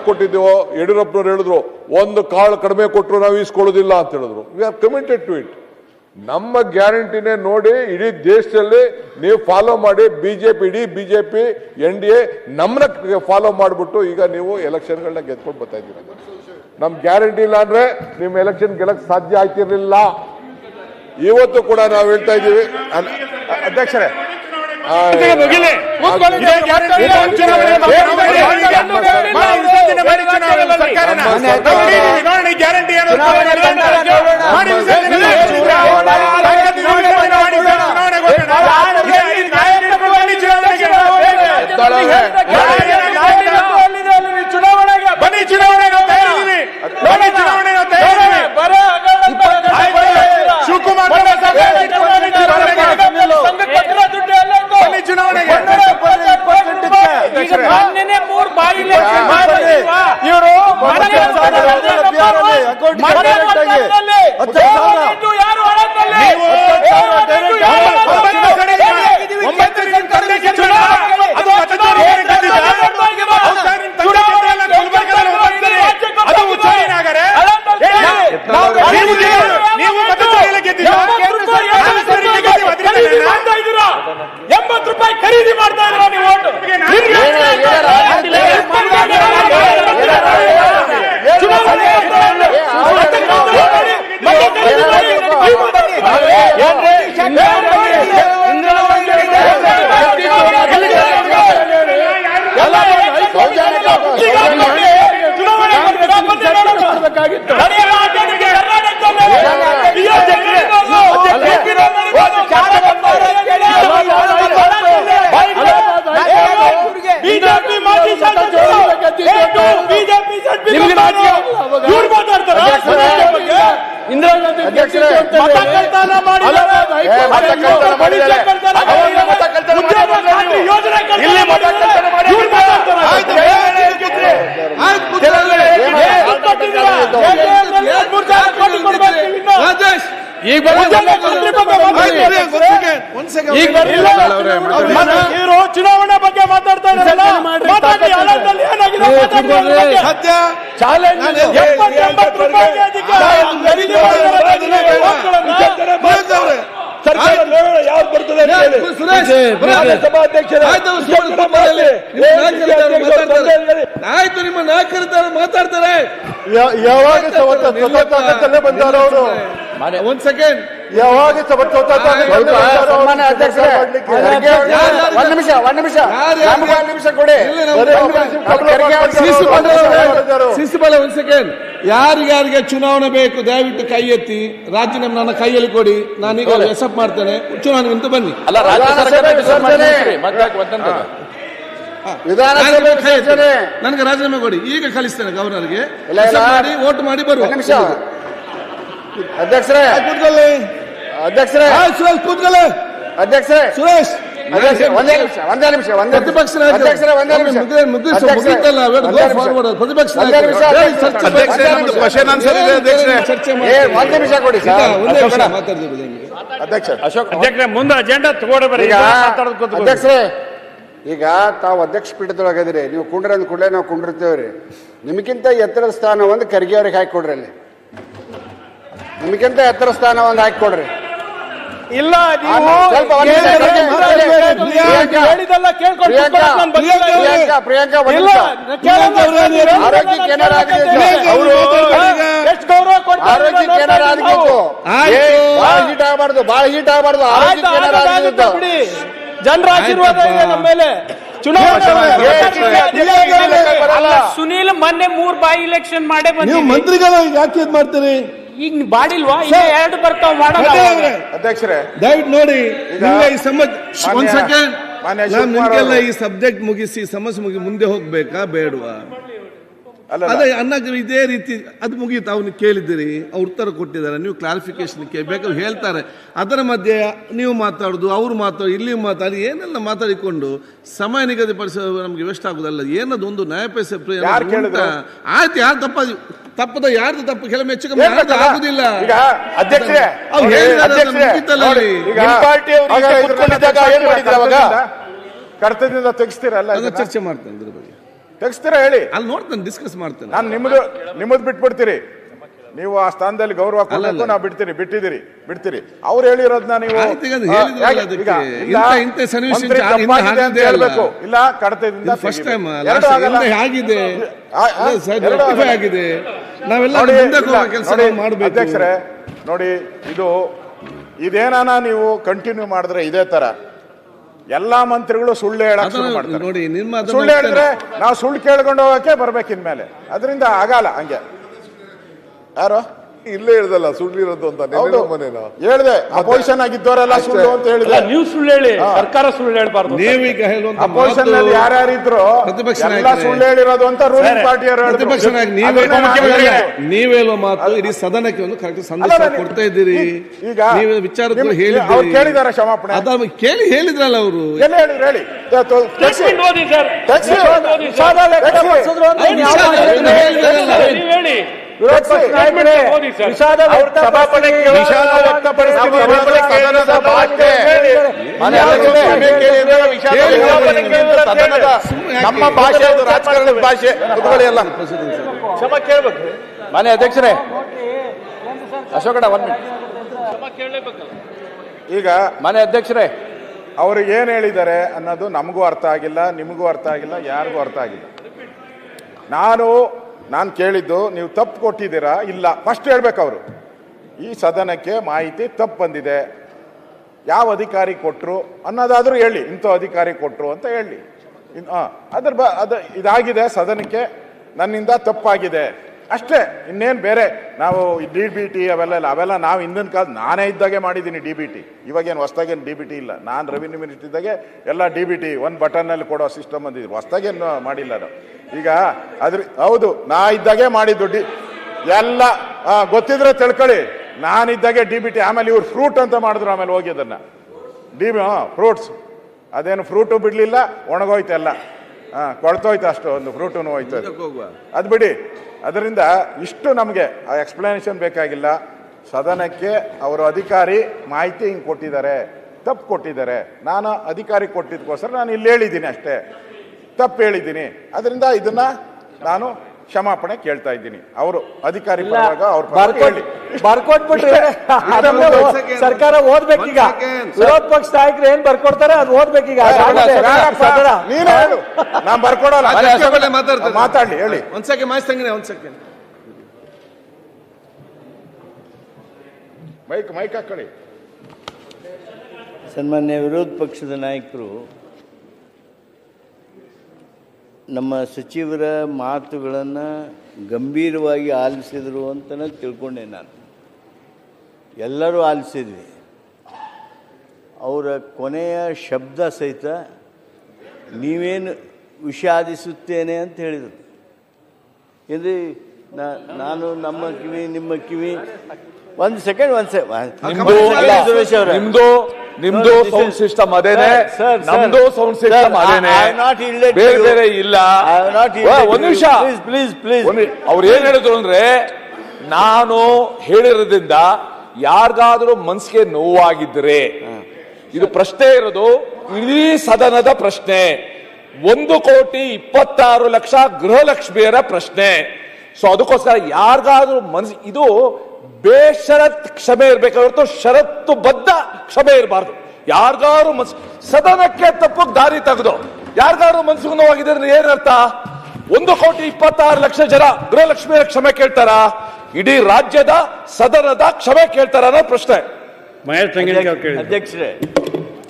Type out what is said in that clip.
ಕೊಟ್ಟಿದ್ದೇವೋ ಯಡಿಯೂರಪ್ಪನವ್ರು ಹೇಳಿದ್ರು, ಒಂದು ಕಾಳು ಕಡಿಮೆ ಕೊಟ್ಟರು ನಾವು ಈಸ್ಕೊಳ್ಳೋದಿಲ್ಲ ಅಂತ ಹೇಳಿದ್ರು. We are committed to it. ನಮ್ಮ ಗ್ಯಾರಂಟಿನೇ ನೋಡಿ ಇಡೀ ದೇಶದಲ್ಲಿ ನೀವು ಫಾಲೋ ಮಾಡಿ. ಬಿಜೆಪಿ ಇಡೀ ಬಿಜೆಪಿ NDA ನಮ್ಮನ್ನ ಫಾಲೋ ಮಾಡಿಬಿಟ್ಟು ಈಗ ನೀವು ಎಲೆಕ್ಷನ್ಗಳನ್ನ ಗೆದ್ಕೊಂಡು ಬರ್ತಾ ಇದ್ದೀರ. ನಮ್ ಗ್ಯಾರಂಟಿ ಇಲ್ಲ ಅಂದ್ರೆ ನಿಮ್ ಎಲೆಕ್ಷನ್ ಗೆಲ್ಲಕ್ ಸಾಧ್ಯ ಆಯ್ತಿರ್ಲಿಲ್ಲ. ಇವತ್ತು ಕೂಡ ನಾವು ಹೇಳ್ತಾ ಇದ್ದೀವಿ ಅಧ್ಯಕ್ಷರೇ, ಖರೀದಿ ಮಾಡ್ತಾ ಇದ್ದೀರಾ ನೀವು? ಬಿಜೆಪಿ ಮಾಜಿ ಶಾಸಕರು ಬಿಜೆಪಿ ಇಂದಿರಾ ಚುನಾವಣೆ ಬಗ್ಗೆ ಮಾತಾಡ್ತಾ ಇದ್ದಾರೆ. ಆಯ್ತು, ನಿಮ್ಮ ನಾಯಕರಿದ್ದಾರೆ ಮಾತಾಡ್ತಾರೆ. ಯಾವಾಗ ಬಂದಾರ ಅವರು? ಒಂದ್ ಸೆಕೆಂಡ್, ಯಾವಾಗ ಶಿಸ್ತುಬಲ. ಒಂದ್ ಸೆಕೆಂಡ್, ಯಾರಿಗಾರಿಗೆ ಚುನಾವಣೆ ಬೇಕು ದಯವಿಟ್ಟು ಕೈ ಎತ್ತಿ. ರಾಜೀನಾಮೆ ನನ್ನ ಕೈಯಲ್ಲಿ ಕೊಡಿ, ನಾನೀಗ ಎಸಪ್ ಮಾಡ್ತೇನೆ. ಚುನಾವಣೆ ಅಂತ ಬನ್ನಿ. ನನಗೆ ರಾಜೀನಾಮೆ ಕೊಡಿ, ಈಗ ಕಳಿಸ್ತೇನೆ ಗವರ್ನರ್ಗೆ. ಮಾಡಿ ವೋಟ್ ಮಾಡಿ ಬರುವ. ಅಧ್ಯಕ್ಷರೇ ಅಧ್ಯಕ್ಷರೇ ಸುರೇಶ್ ಕೂತ್ಕೊಳ್ಳಿ. ಅಧ್ಯಕ್ಷರೇ ಸುರೇಶ್ ಒಂದೇ ನಿಮಿಷ ಪ್ರತಿಪಕ್ಷ ಮುಗಿತಲ್ಲ, ಪ್ರತಿಪಕ್ಷ ಚರ್ಚೆ ಒಂದ್ ನಿಮಿಷ ಕೊಡಿ ಸರ್. ಮಾತಾಡ್ತೀವಿ ಅಧ್ಯಕ್ಷರೇ ಮುಂದೆ ಅಜೆಂಡಾ ತಗೊಂಡ್ಬರ್ರಿ. ಅಧ್ಯಕ್ಷರೇ, ಈಗ ತಾವು ಅಧ್ಯಕ್ಷ ಪೀಠದೊಳಗದಿರಿ, ನೀವು ಕುಂಡ್ರ ಅಂದ ಕೂಡಲೇ ನಾವು ಕುಂಡಿರ್ತೇವ್ರಿ. ನಿಮಗಿಂತ ಎತ್ತರದ ಸ್ಥಾನ ಒಂದು ಖರ್ಗೆ ಅವ್ರಿಗೆ ಹಾಕಿಕೊಡ್ರಿ. ಅಲ್ಲಿ ನಿಮಗಿಂತ ಎತ್ತರ ಸ್ಥಾನ ಒಂದು ಹಾಕಿಕೊಡ್ರಿ. ಇಲ್ಲ ಪ್ರಿಯಾಂಕಾ ಆರೋಗ್ಯಕ್ಕೆ ಹೀಟ್ ಆಗಬಾರ್ದು, ಬಹಳ ಹೀಟ್ ಆಗಬಾರ್ದು. ಆರೋಗ್ಯಕ್ಕೆ ಜನರ ಆಶೀರ್ವಾದ ಇದೆ ನಮ್ಮ ಮೇಲೆ. ಸುನೀಲ್ ಮೊನ್ನೆ 3 ಬಾಯಿ ಎಲೆಕ್ಷನ್ ಮಾಡೇ ನೀವು ಮಂತ್ರಿಗಳು ಯಾಕೆ ಇದ್ ಮಾಡ್ತೀರಿ? ಈಗ ಮಾಡಿಲ್ವಾ? ಈಗ 2 ಬರ್ತಾವ ಮಾಡೋಣ. ಅಧ್ಯಕ್ಷರೇ ದಯವಿಟ್ಟು ನೋಡಿ, ಈ ಒಂದ್ ಸೆಕೆಂಡ್, ನಿಮ್ಗೆಲ್ಲ ಈ ಸಬ್ಜೆಕ್ಟ್ ಮುಗಿಸಿ ಸಮಸ್ಯೆ ಮುಗಿಸಿ ಮುಂದೆ ಹೋಗ್ಬೇಕಾ ಬೇಡವಾ? ಅದೇ ಅನ್ನಕ್ಕೆ ಇದೇ ರೀತಿ ಅದು ಮುಗೀತು. ಅವನು ಕೇಳಿದ್ದೀರಿ, ಅವ್ರು ಉತ್ತರ ಕೊಟ್ಟಿದ್ದಾರೆ, ನೀವು ಕ್ಲಾರಿಫಿಕೇಶನ್ ಬೇಕಾದ್ರೆ ಹೇಳ್ತಾರೆ. ಅದರ ಮಧ್ಯೆ ನೀವು ಮಾತಾಡೋದು, ಅವ್ರು ಮಾತಾಡೋದು, ಇಲ್ಲಿ ಮಾತಾಡಿ ಏನೆಲ್ಲ ಮಾತಾಡಿಕೊಂಡು ಸಮಯ ನಿಗದಿಪಡಿಸೋದು ನಮ್ಗೆ ವೇಸ್ಟ್ ಆಗುದಲ್ಲ. ಏನದೊಂದು ನ್ಯಾಯಪೈಸೆ ಆಯ್ತು. ಯಾರು ತಪ್ಪದ ಯಾರ್ದು ತಪ್ಪು ಕೆಲವು ಹೆಚ್ಚು ಕಮ್ಮಿ ಆಗುದಿಲ್ಲ. ಕರ್ತವ್ಯದಿಂದ ತೆಗಿಸ್ತೀರಲ್ಲ, ಚರ್ಚೆ ಮಾಡ್ತೇನೆ ಇದ್ರ ಬಗ್ಗೆ. ತೆಗಿಸ್ತೀರಾ ಹೇಳಿ, ಅಲ್ಲಿ ನೋಡ್ತಾನೆ, ಡಿಸ್ಕಸ್ ಮಾಡ್ತಾನೆ. ನಾನು ನಿಮ್ಮದು ಬಿಟ್ಬಿಡ್ತೀರಿ. ನೀವು ಆ ಸ್ಥಾನದಲ್ಲಿ ಗೌರವ ಕೊಡಬೇಕು, ನಾವು ಬಿಡ್ತೀರಿ. ಅವ್ರು ಹೇಳಿರೋದನ್ನ ನೀವು ಆಯ್ತು, ಈಗ ಅದು ಹೇಳಿದ್ರಲ್ಲ ಅದಕ್ಕೆ. ಈಗ ಇಂಥ ಸನ್ನಿವೇಶ ಮಂತ್ರಿ ಹಿಂದೆ ತಪ್ಪಾಗಿದೆ ಅಂತ ಹಾಗೇ ಹೇಳ್ಬೇಕು, ಅಲ್ಲ. ಇಲ್ಲ ಕಡತದಿಂದ ಫಸ್ಟ್ ಟೈಮ್ ಎರಡೂ ಆಗಲ್ಲ. ಆಗಿದೆ, ಎರಡೂ ಆಗಲ್ಲ. ಆಗಿದೆ. ನಾವೆಲ್ಲ ನೋಡಿ, ಮುಂದೆ ಇಲ್ಲ, ಕೆಲಸ ನೋಡಿ, ಮಾಡಬೇಕು. ಅಧ್ಯಕ್ಷರೇ ನೋಡಿ, ಇದೇನಾನ ನೀವು ಕಂಟಿನ್ಯೂ ಮಾಡಿದ್ರೆ ಇದೇ ತರ ಎಲ್ಲಾ ಮಂತ್ರಿಗಳು ಸುಳ್ಳು ಹೇಳಕ್ ಶುರು ಮಾಡ್ತಾರೆ. ನೋಡಿ, ಸುಳ್ಳು ಹೇಳಿದ್ರೆ ನಾವು ಸುಳ್ಳು ಕೇಳ್ಕೊಂಡು ಹೋಗಕ್ಕೆ ಬರ್ಬೇಕು ಇನ್ಮೇಲೆ. ಅದರಿಂದ ಆಗಲ್ಲ. ಹಂಗೆ ಯಾರು ಇಲ್ಲೇ ಹೇಳ್ದಲ್ಲ ಸುಳ್ಳು ಇರೋದು ಅಂತ. ಹೌದು, ಹೇಳ್ದೆ ಅಪೋಸಿಷನ್ ಆಗಿದ್ದವರೆಲ್ಲ ಸುಳ್ಳು ಅಂತ ಹೇಳಿದ್ರೆ. ನೀವು ಸುಳ್ಳು ಹೇಳಿ, ಸರ್ಕಾರ ಸುಳ್ಳು ಹೇಳ್ಬಾರ್ದು. ನೀವೀಗ ಹೇಳುವಂತ ಅಪೋಸಿಷನ್ ನಲ್ಲಿ ಯಾರ್ಯಾರಿದ್ರು ಪ್ರತಿಪಕ್ಷ ಎಲ್ಲ ನಾಯಕರೇ, ಸುಳ್ಳು ಹೇಳಿರೋದು ಅಂತ ರೂಲಿಂಗ್ ಪಾರ್ಟಿಯವರು ಪ್ರತಿಪಕ್ಷ ನಾಯಕ ನೀವ್ ಹೇಳುವ ಮಾತು ಇಡೀ ಸದನಕ್ಕೆ ಒಂದು ಕರೆಕ್ಟ್ ಸಂದೇಶ ಕೊಡ್ತಾ ಇದ್ದೀರಿ. ಈಗ ನೀವು ವಿಚಾರಗಳು ಅವ್ರು ಹೇಳಿದ್ದೀರಿ, ಕೇಳಿದಾರ ಕ್ಷಮಾಪಣೆ ಅದ ಕೇಳಿ ಹೇಳಿದ್ರಲ್ಲ ಅವರು. ಎಲ್ಲ ಹೇಳಿ ಸ್ಟೇಟ್ಮೆಂಟ್ ಓದಿ ಸರ್, ನೀವು ಹೇಳಿ. ನಮ್ಮ ಭಾಷೆ ಅದು, ರಾಜಕಾರಣದ ಭಾಷೆ. ಎಲ್ಲ ಕ್ಷಮಾ ಕೇಳ್ಬೇಕು. ಮಾನ್ಯ ಅಧ್ಯಕ್ಷರೇ, ಅಶೋಕಣ್ಣ 1 ಮಿನಿಟ್. ಈಗ ಮಾನ್ಯ ಅಧ್ಯಕ್ಷರೇ, ಅವರು ಏನ್ ಹೇಳಿದ್ದಾರೆ ಅನ್ನೋದು ನಮಗೂ ಅರ್ಥ ಆಗಿಲ್ಲ, ನಿಮಗೂ ಅರ್ಥ ಆಗಿಲ್ಲ, ಯಾರಿಗೂ ಅರ್ಥ ಆಗಿಲ್ಲ. ನಾನು ಕೇಳಿದ್ದು ನೀವು ತಪ್ಪು ಕೊಟ್ಟಿದ್ದೀರಾ ಇಲ್ಲ ಫಸ್ಟ್ ಹೇಳ್ಬೇಕು. ಅವರು ಈ ಸದನಕ್ಕೆ ಮಾಹಿತಿ ತಪ್ಪು ಬಂದಿದೆ, ಯಾವ ಅಧಿಕಾರಿ ಕೊಟ್ಟರು ಅನ್ನೋದಾದ್ರೂ ಹೇಳಿ, ಇಂಥ ಅಧಿಕಾರಿ ಕೊಟ್ಟರು ಅಂತ ಹೇಳಿ. ಇದಾಗಿದೆ ಸದನಕ್ಕೆ, ನನ್ನಿಂದ ತಪ್ಪಾಗಿದೆ ಅಷ್ಟೇ. ಇನ್ನೇನು ಬೇರೆ ನಾವು DBT ಅವೆಲ್ಲ ನಾವು ಹಿಂದಿನ ಕಾಲ ನಾನೇ ಇದ್ದಾಗೆ ಮಾಡಿದ್ದೀನಿ DBT. ಇವಾಗೇನು ಹೊಸ್ದಾಗೇನು DBT ಇಲ್ಲ. ನಾನು ರೆವಿನ್ಯೂ ಮಿನಿಸ್ಟರ್ ಇದ್ದಾಗೆ ಎಲ್ಲ DBT ಒಂದು ಬಟನ್ನಲ್ಲಿ ಕೊಡೋ ಸಿಸ್ಟಮ್ ಬಂದಿದ್ರು, ಹೊಸ್ದಾಗೇನು ಮಾಡಿಲ್ಲ ನಾವು. ಈಗ ಹೌದು, ನಾ ಇದ್ದಾಗೆ ಮಾಡಿದ್ದು ಎಲ್ಲ ಗೊತ್ತಿದ್ರೆ ತಿಳ್ಕೊಳ್ಳಿ. ನಾನಿದ್ದಾಗೆ DBT. ಆಮೇಲೆ ಇವ್ರು ಫ್ರೂಟ್ ಅಂತ ಮಾಡಿದ್ರು, ಆಮೇಲೆ ಹೋಗಿ ಅದನ್ನ ಫ್ರೂಟ್ಸ್, ಅದೇನು ಫ್ರೂಟು ಬಿಡ್ಲಿಲ್ಲ, ಒಣಗೋಯ್ತು ಎಲ್ಲ, ಕೊಳ್ತೋಯ್ತು ಅಷ್ಟು, ಒಂದು ಫ್ರೂಟು ಹೋಯ್ತು. ಅದು ಬಿಡಿ. ಅದರಿಂದ ಇಷ್ಟು ನಮಗೆ ಆ ಎಕ್ಸ್ಪ್ಲನೇಷನ್ ಬೇಕಾಗಿಲ್ಲ. ಸದನಕ್ಕೆ ಅವರು ಅಧಿಕಾರಿ ಮಾಹಿತಿ ಹಿಂಗೆ ಕೊಟ್ಟಿದ್ದಾರೆ, ತಪ್ಪು ಕೊಟ್ಟಿದ್ದಾರೆ. ನಾನು ಅಧಿಕಾರಿ ಕೊಟ್ಟಿದ್ದಕ್ಕೋಸ್ಕರ ನಾನು ಇಲ್ಲಿ ಹೇಳಿದ್ದೀನಿ ಅಷ್ಟೇ, ತಪ್ಪು ಹೇಳಿದ್ದೀನಿ. ಅದರಿಂದ ಇದನ್ನ ನಾನು ಕ್ಷಮಾಪಣೆ ಕೇಳ್ತಾ ಇದ್ದೀನಿ. ಅವರು ಅಧಿಕಾರಿ ಪರವಾಗ ಬರ್ಕೊಟ್ಬಿಟ್ರೆ ಸರ್ಕಾರ ಓದ್ಬೇಕೀಗ. ವಿರೋಧ ಪಕ್ಷ ನಾಯಕರು ಏನ್ ಬರ್ಕೊಡ್ತಾರೆ ಅದು ಓದ್ಬೇಕೀಗ. ನೀನು ಹೇಳು, ನಾನು ಬರ್ಕೊಡಲ್ಲ. ಮಾತಾಡ್ಲಿ, ಹೇಳಿ. ಒಂದ್ ಸೆಕೆಂಡ್ ಒಂದ್ ಸೆಕೆಂಡ್ ಮೈಕ್ ಹಾಕೊಳ್ಳಿ. ಸನ್ಮಾನ್ಯ ವಿರೋಧ ಪಕ್ಷದ ನಾಯಕರು ನಮ್ಮ ಸಚಿವರ ಮಾತುಗಳನ್ನು ಗಂಭೀರವಾಗಿ ಆಲಿಸಿದರು ಅಂತಲೇ ತಿಳ್ಕೊಂಡೆ ನಾನು. ಎಲ್ಲರೂ ಆಲಿಸಿದ್ವಿ. ಅವರ ಕೊನೆಯ ಶಬ್ದ ಸಹಿತ ನೀವೇನು ವಿಷಾದಿಸುತ್ತೇನೆ ಅಂತ ಹೇಳಿದರು. ಇದು ನಾನು ನಮ್ಮ ಕಿವಿ ನಿಮ್ಮ ಕಿವಿ ಒಂದು ಸೆಕೆಂಡ್ ನಿಮ್ದು ಸೌಂಡ್ ಸಿಸ್ಟಮ್ ಅದೇನೆ, ನಮ್ದು ಸೌಂಡ್ ಸಿಸ್ಟಮ್ ಅದೇನೆ, ಬೇರೆ ಬೇರೆ ಇಲ್ಲ. ಒಂದು ನಿಮಿಷ ಪ್ಲೀಸ್. ಅವ್ರು ಏನ್ ಹೇಳಿದ್ರು ಅಂದ್ರೆ, ನಾನು ಹೇಳಿರೋದ್ರಿಂದ ಯಾರಿಗಾದ್ರೂ ಮನ್ಸಿಗೆ ನೋವಾಗಿದ್ರೆ, ಇದು ಪ್ರಶ್ನೆ ಇರೋದು ಇಡೀ ಸದನದ ಪ್ರಶ್ನೆ, 1,26,00,000 ಗೃಹಲಕ್ಷ್ಮಿಯರ ಪ್ರಶ್ನೆ. ಸೊ ಅದಕ್ಕೋಸ್ಕರ ಯಾರಿಗಾದ್ರೂ ಇದು ಬೇಷರತ್ ಕ್ಷಮೆ ಇರ್ಬೇಕು ಹೊರತು ಷರತ್ತು ಬದ್ಧ ಕ್ಷಮೆ ಇರಬಾರ್ದು. ಯಾರಿಗಾರು ಸದನಕ್ಕೆ ತಪ್ಪು ದಾರಿ ತೆಗೆದು ಯಾರಿಗಾರು ಮನ್ಸಿಗೆ ನೋವಾಗಿದೆ ಅಂದ್ರೆ ಏನರ್ಥ? 1,26,00,000 ಜನ ಗೃಹಲಕ್ಷ್ಮಿಯರ ಕ್ಷಮೆ ಕೇಳ್ತಾರ? ಇಡೀ ರಾಜ್ಯದ ಸದನದ ಕ್ಷಮೆ ಕೇಳ್ತಾರ ಅನ್ನೋ ಪ್ರಶ್ನೆ. ಅಧ್ಯಕ್ಷರೇ,